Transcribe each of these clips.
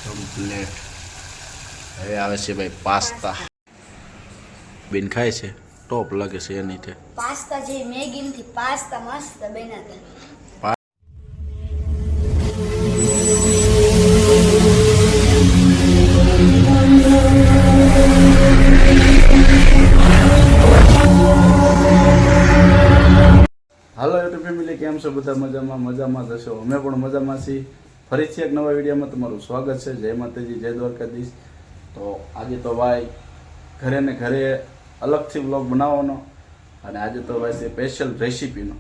Complete. હવે આવે છે ભાઈ પાસ્તા. બેન ખાય છે, ટોપ લાગે છે એની તે પાસ્તા જે મેગી નથી, પાસ્તા મસ્ત બનાતા. હાલો યુટ્યુબ ફેમિલી, કેમ છો બધા? મજામાં જશો. અમે પણ મજામાં છીએ. ફરીથી એક નવા વિડીયોમાં તમારું સ્વાગત છે. જય માતાજી, જય દ્વારકાધીશ. તો આજે તો ભાઈ ઘરે ને ઘરે અલગથી વ્લોગ બનાવવાનો, અને આજે તો ભાઈ છે સ્પેશિયલ રેસીપીનો.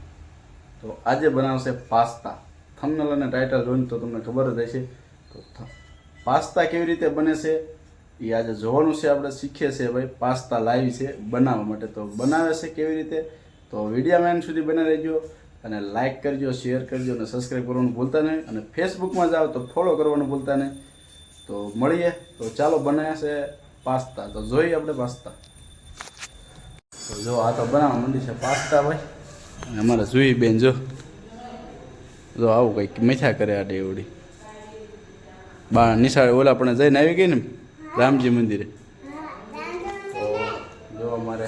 તો આજે બનાવશે પાસ્તા. થંબનેલ અને ટાઇટલ જોઈને તો તમને ખબર જ હશે. તો પાસ્તા કેવી રીતે બને છે એ આજે જોવાનું છે. આપણે શીખીએ છીએ ભાઈ પાસ્તા લાવી છે બનાવવા માટે. તો બનાવે છે કેવી રીતે, તો વિડીયોમાં એન્ડ સુધી બને રહેજો, અને લાઇક કરજો, શેર કરજો, અને સબસ્ક્રાઈબ કરવાનું ભૂલતા નહીં. અને ફેસબુકમાં જાઓ તો ફોલો કરવાનું ભૂલતા નહીં. તો મળીએ. તો ચાલો, બનાવ્યા છે પાસ્તા. તો જોઈએ આપણે પાસ્તા. તો જો આ તો બનાવવા માંડી છે પાસ્તા ભાઈ. અને અમારા જુઈ બેન જો આવું કંઈક મીઠા કરે આડે એવડી. બા નિશાળ ઓલા પણ જઈને આવી ગઈ ને રામજી મંદિરે. તો જો અમારે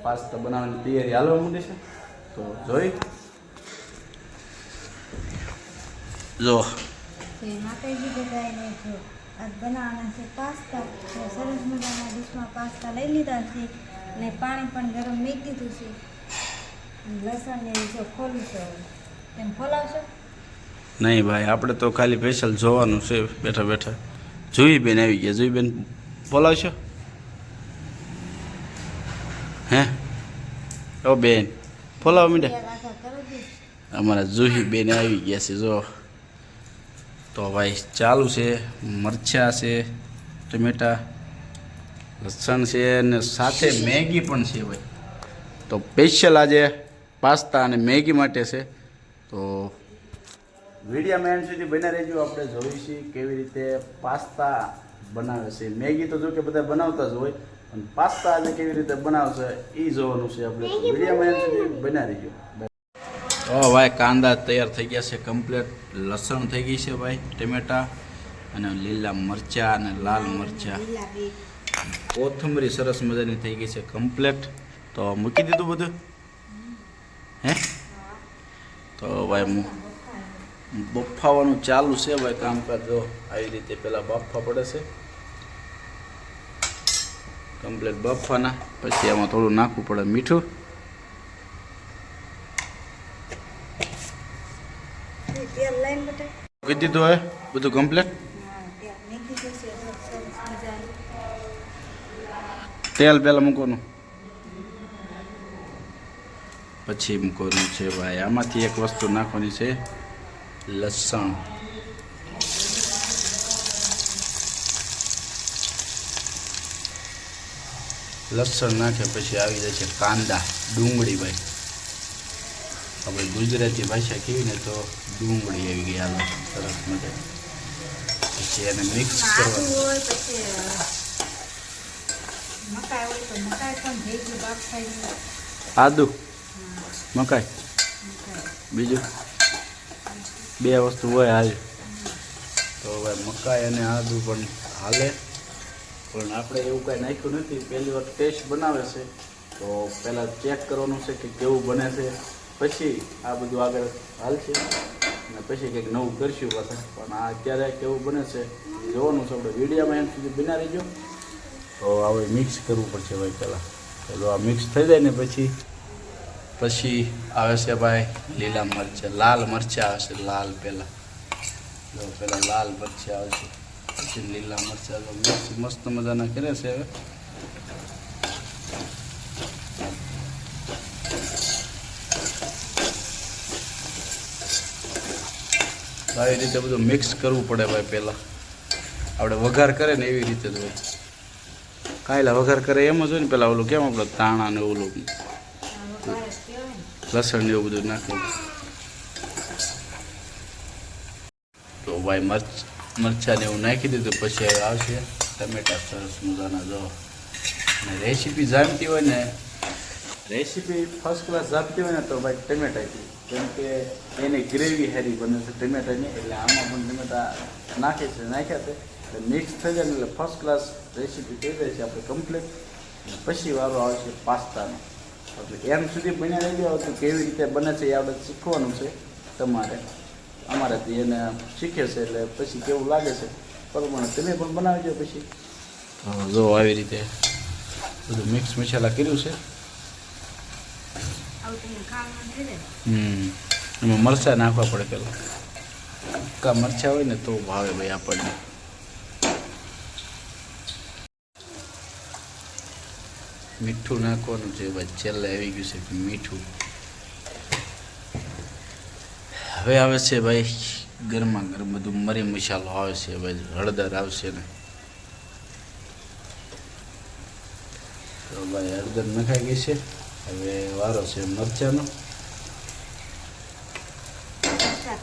પાસ્તા બનાવવાની તૈયારી હાલવા માંડી છે. તો જોઈ જો માતાજી બધાને જો આજ બનાવવાના છે પાસ્તા. સરસ મજાના ડીશમાં પાસ્તા લઈ લીધા છે, અને પાણી પણ ગરમ મૂકી દીધું છે. લસણ ને જો ખોલું છે. એમ ખોલાવશો? નહીં ભાઈ, આપણે તો ખાલી સ્પેશિયલ જોવાનું છે બેઠા બેઠા. જુઈ બેન આવી ગયા. જુઈ બેન બોલાવશો? હે ઓ બેન બોલાવો મીડા. અમારા જુહી બેન આવી ગયા છે જો. તો ભાઈ ચાલુ છે. મરચાં છે, ટમેટા, લસણ છે, અને સાથે મેગી પણ છે ભાઈ. તો સ્પેશિયલ આજે પાસ્તા અને મેગી માટે છે. તો વિડીયોમાં એન્ડ સુધી બન્યા રહેજો. આપણે જોઈશું કેવી રીતે પાસ્તા બનાવે છે. મેગી તો જો કે બધા બનાવતા જ હોય, પણ પાસ્તા આજે કેવી રીતે બનાવશે એ જોવાનું છે આપણે. વિડીયોમાં એન્ડ સુધી બન્યા રહેજો. તો ભાઈ કાંદા તૈયાર થઈ ગયા છે કમ્પ્લીટ. લસણ થઈ ગઈ છે ભાઈ, ટમેટા, અને લીલા મરચાં અને લાલ મરચાં. કોથમરી સરસ મજાની થઈ ગઈ છે કમ્પ્લીટ. તો મૂકી દીધું બધું હે. તો ભાઈ બફાવાનું ચાલુ છે ભાઈ કામકાજ. જો આવી રીતે પહેલાં બફા પડે છે કમ્પ્લીટ બફાના. પછી એમાં થોડું નાખવું પડે મીઠું. મૂકી દીધું હવે બધું કમ્પ્લીટ. તેલ પહેલાં મૂકવાનું, પછી મૂકવાનું છે ભાઈ. આમાંથી એક વસ્તુ નાખવાની છે, લસણ. લસણ નાખે પછી આવી જાય છે કાંદા, ડુંગળી ભાઈ. આપણે ગુજરાતી ભાષા કેવી ને તો ડુંગળી આવી ગઈ. હાલો સરસ મજા. પછી એને મિક્સ કરવાનું. આદુ, મકાઈ, બીજું બે વસ્તુ હોય હાલ. તો હવે મકાઈ અને આદુ પણ હાલે, પણ આપણે એવું કાંઈ નાખ્યું નથી. પહેલી વાર ટેસ્ટ બનાવે છે, તો પહેલાં ચેક કરવાનું છે કે કેવું બને છે. પછી આ બધું આગળ હાલશે, અને પછી કંઈક નવું કરશું પાછા. પણ આ અત્યારે કેવું બને છે જોવાનું છે આપણે. વિડીયોમાં એમ સુધી બના રહીજો. તો હવે મિક્સ કરવું પડશે ભાઈ પહેલાં. પેલું આ મિક્સ થઈ જાય ને પછી આવે છે ભાઈ લીલા મરચાં, લાલ મરચાં આવે છે. લાલ પહેલાં જો પહેલાં લાલ મરચાં આવે છે, પછી લીલા મરચાં. તો મિક્સ મસ્ત મજાના કરે છે હવે. આવી રીતે બધું મિક્સ કરવું પડે ભાઈ. પહેલાં આપણે વઘાર કરે ને એવી રીતે જ હોય. કાયલા વઘાર કરે એમ જ હોય ને. પહેલાં ઓલું કેમ આપણે તાણા ને ઓલું લસણ ને એવું બધું નાખે. તો ભાઈ મરચાં ને એવું નાખી દીધું. પછી હવે આવશે ટમેટા સરસ મજાના. જો અને રેસીપી જાણતી હોય ને, રેસીપી ફર્સ્ટ ક્લાસ જાણતી હોય ને, તો ભાઈ ટમેટાથી. કેમ કે એની ગ્રેવી સારી બને છે ટમેટાની. એટલે આમાં પણ ટમેટા નાખ્યા છે. મિક્સ થઈ જાય ને એટલે ફર્સ્ટ ક્લાસ રેસીપી થઈ જાય છે આપણે કમ્પ્લીટ. પછી વારો આવે છે પાસ્તાનો. એટલે એમ સુધી બન્યા રહી જાવ તો કેવી રીતે બને છે એ આપણે શીખવાનું છે તમારે. અમારેથી એને શીખે છે એટલે પછી કેવું લાગે છે બરાબર તમે પણ બનાવી દો પછી. જો આવી રીતે બધું મિક્સ મસાલા કર્યું છે. એમાં મરચાં નાખવા પડે પેલા. કા મરચાં હોય ને તો ભાવે ભાઈ આપણને. મીઠું નાખવાનું છે ભાઈ, છેલ્લે આવી ગયું છે મીઠું. હવે આવે છે ભાઈ ગરમા ગરમ બધું મરી મસાલો આવે છે ભાઈ, હળદર આવશે ને. તો ભાઈ હળદર નખાઈ ગઈ છે. હવે વારો છે મરચાંનો.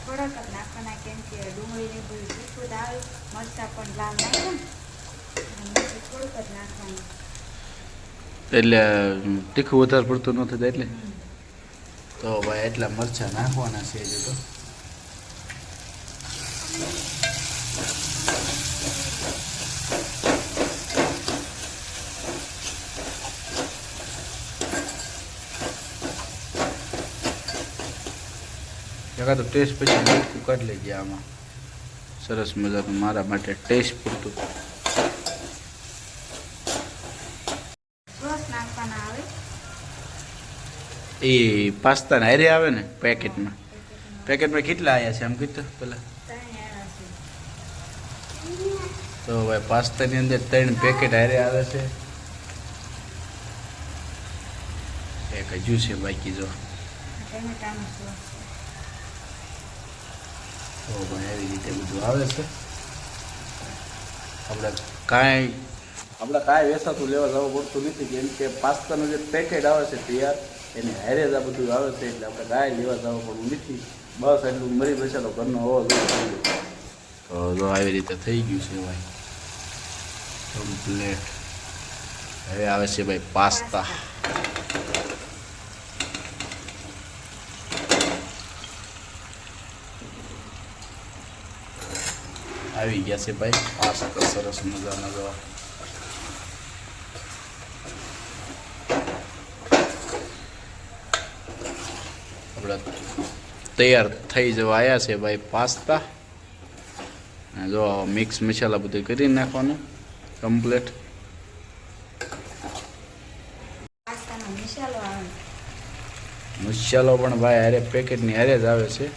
થોડાક જ નાખવાના, કેમ કે ડુંગળીને બધું તીખું આવે, મરચાં પણ લાલ નાખે ને થોડુંક જ નાખવાનું. એટલે તીખું વધારે પડતું ન થતું એટલે તો ભાઈ એટલા મરચાં નાખવાના છે હજુ તો. તો ટેસ્ટ પછી મીઠું કાઢી લેજે આમાં સરસ મજાનું મારા માટે ટેસ્ટ પૂરતું. સોસ નાખવાના આવે એ પાસ્તા હારે આવે ને પેકેટમાં. પેકેટમાં કેટલા આવ્યા છે આમ કીધું પેલા? તો ભાઈ પાસ્તાની અંદર 3 પેકેટ હારે આવે છે. એક હજુ છે બાકી જો. ટમેટાનો સોસ. તો ભાઈ આવી રીતે બધું આવે છે. આપણે કાંઈ વેસાતું લેવા જવું પડતું નથી, કેમ કે પાસ્તાનું જે પેકેટ આવે છે તૈયાર એની હારે જ આ બધું આવે છે. એટલે આપણે કાંઈ લેવા જવું પડતું નથી. બસ એટલું મરી મસાલો ઘરનો હોવો જોઈએ. તો જો આવી રીતે થઈ ગયું છે ભાઈ કમ્પ્લેટ. હવે આવે છે ભાઈ પાસ્તા. આવી ગયા છે ભાઈ પાસ્તા સરસ મજાના. જો આપણે તૈયાર થઈ જવા આવ્યા છે ભાઈ પાસ્તા. જો મિક્સ મસાલા બધું કરી નાખવાનું કમ્પ્લીટ. પાસ્તાનો મસાલો આવે. મસાલો પણ ભાઈ હારે પેકેટની હારે જ આવે છે.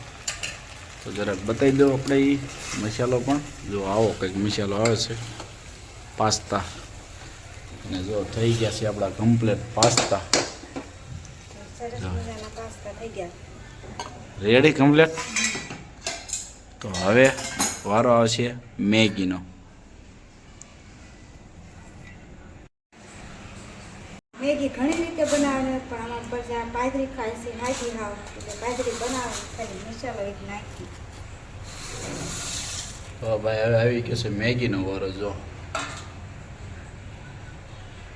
તો જરાક બતાવી દો આપણે એ મસાલો પણ. જો આવો કંઈક મસાલો આવે છે પાસ્તા. અને જો થઈ ગયા છે આપણા કમ્પ્લીટ પાસ્તા. સરસ મજાના પાસ્તા થઈ ગયા. Ready complete. તો હવે વારો આવશે મેગીનો. મેગી ઘણી રીતે બનાવે, પણ અમારા પર જ્યાં બાજરી ખાય છે નાખી ખાવ એટલે બાજરી બનાવે ખાલી મસાલો એક નાખી. તો ભાઈ હવે આવી ગયો છે મેગીનો વારો. જો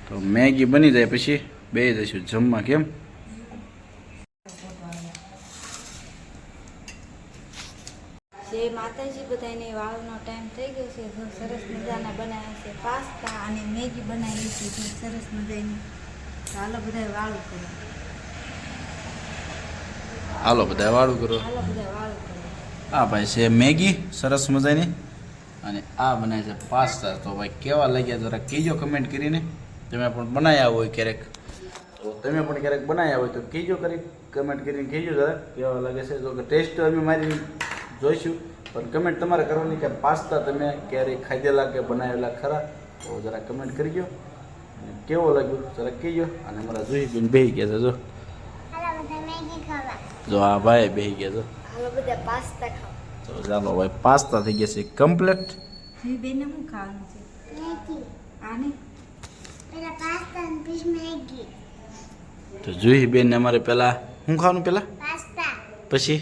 તો મેગી બની જાય પછી બે જઈશું જમવા. કેમ જય માતાજી બધાને. વાળનો ટાઈમ થઈ ગયો છે. સરસ મજાના બનાવ્યા છે પાસ્તા અને મેગી બનાવી છે સરસ મજાની. ચાલો બધા વાળું કરો. હાલો બધા વાળું કરો. ચાલો બધા વાળું કરો. આ ભાઈ છે મેગી સરસ મજાની અને આ બનાવે છે પાસ્તા. તો ભાઈ કેવા લાગ્યા જરા કહેજો કમેન્ટ કરીને. તમે પણ બનાવ્યા હોય ક્યારેક, તો તમે પણ ક્યારેક બનાવ્યા હોય તો કહેજો કરી કમેન્ટ કરીને કહેજો જરા કેવા લાગે છે. જો કે ટેસ્ટ અમે મારી જોઈશું, પણ કમેન્ટ તમારે કરવાની કે પાસ્તા તમે ક્યારેય ખાધેલા કે બનાવેલા ખરા. તો જરા કમેન્ટ કરજો અને કેવો લાગ્યો જરા કહેજો. અને અમારા જોઈ બેન બેસી ગયા છે. જો આ ભાઈ બેસી ગયા છો. હાલો બધા પાસ્તા ખાઓ. તો ચાલો ભાઈ પાસ્તા થઈ ગયા છે કમ્પ્લીટ. જી બેન શું ખાવાનું છે? મેગી. આને પેલા પાસ્તા અને પછી મેગી. તો જોઈ બેન અમારે પહેલા શું ખાવાનું? પહેલા પાસ્તા પછી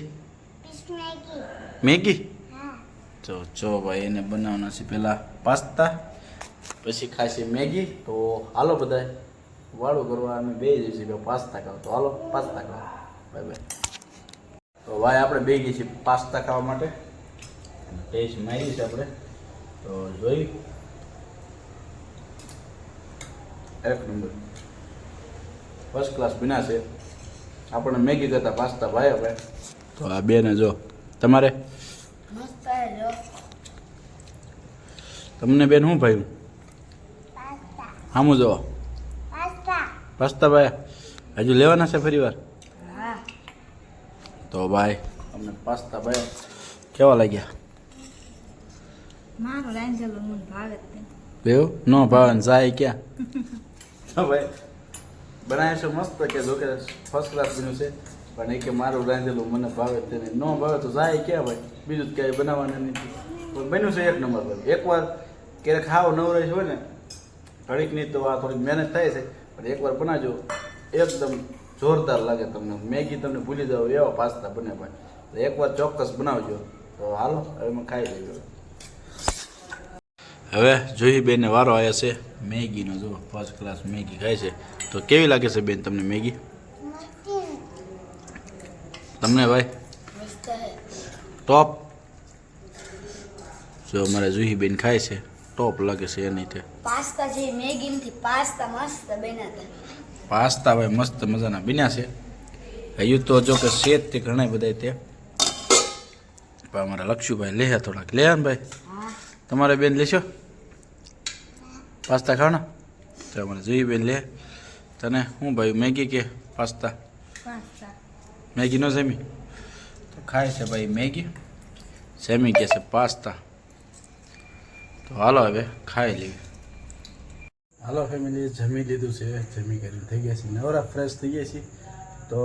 પછી મેગી. મેગી. હા. તો જો ભાઈ એને બનાવવાના છે પહેલા પાસ્તા, પછી ખાશે મેગી. તો હાલો બધા વાળું કરવા અમે બે જઈશું પાસ્તા ખાવ. તો હાલો પાસ્તા ખાવા. Bye bye. તો ભાઈ આપણે બે ગઈ છીએ પાસ્તા ખાવા માટે. ટેસ્ટ મારી છે આપણે. તો જોઈ દહીં એક નંબર ફર્સ્ટ ક્લાસ બિના છે. આપણને મેગી કરતા પાસ્તા ભાઈ ભાઈ. તો આ બેને જો તમારે મસ્ત જો તમને બેન શું ભાઈ સામું જો પાસ્તા ભાઈ હજુ લેવાના છે ફરી વાર. હા તો ભાઈ અમને પાસ્તા ભાઈ કેવા લાગ્યા? મારું રાંધેલું મને ભાવે જ તે. બેવ નો ભાવે ને જાય ક્યાં? તો ભાઈ બનાવે છે મસ્ત કે જો કે ફર્સ્ટ ક્લાસ બન્યું છે પણ એ કે મારું રાંધેલું મને ભાવે જ તેને ન ભાવે તો જાય ક્યાં ભાઈ? બીજું જ ક્યાંય બનાવવાનું નથી પણ બન્યું છે એક નંબર ભાઈ. એકવાર ક્યારેક ખાવ નવરાશ હોય ને ઘડીક નહીં તો આ થોડીક મહેનત થાય છે પણ એકવાર બનાવજો એકદમ જોરદાર લાગે તમને. મેગી તમને ભૂલી જાઓ એવા પાસ્તા બને ભાઈ. તો એકવાર ચોક્કસ બનાવજો. તો હાલો હવે અમે ખાઈ લઈએ. હવે જોઈ બેનને વારો આવ્યા છે મેગીનો. જો ફર્સ્ટ ક્લાસ મેગી ખાય છે. તો કેવી લાગે છે બેન તમને મેગી? તમને ભાઈ મસ્ત ટોપ. જો અમારે જુહી બેન ખાય છે ટોપ લાગે છે એની તે પાસ્તા જે મેગી નથી પાસ્તા મસ્ત બનાતા. પાસ્તા ભાઈ મસ્ત મજાના બન્યા છે. હજુ તો જો કે શેત તે ઘણા બધા તે પણ અમારા લક્ષુભાઈ લે થોડાક લે ને ભાઈ. હા તમારે બેન લેશો પાસ્તા ખાવાના? તો અમારે જુહી બેન લે. તને શું ભાઈ મેગી કે પાસ્તા? પાસ્તા મેગી નો સેમી તો ખાય છે ભાઈ મેગી. સેમી કે છે પાસ્તા. તો હાલો હવે ખાઈ લઈએ. હાલો ફેમિલી જમી લીધું છે. જમી કરીને થઈ ગયા છે નવરા ફ્રેશ થઈ ગયા છીએ. તો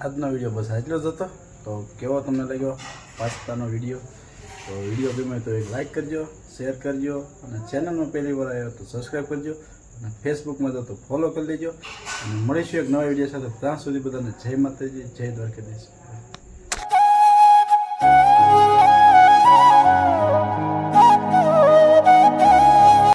આજનો વિડીયો બસ આટલો જ હતો. તો કેવો તમને લાગ્યો પાસ્તાનો વિડીયો? તો વિડીયો ગમે તો એક લાઈક કરજો, શેર કરજો અને ચેનલમાં પહેલી વાર આવ્યો તો સબસ્ક્રાઈબ કરજો અને ફેસબુકમાં જો તો ફોલો કરી લેજો અને મળીશું એક નવા વિડીયો સાથે. ત્યાં સુધી બધાને જય માતાજી, જય દ્વારકાધીશ.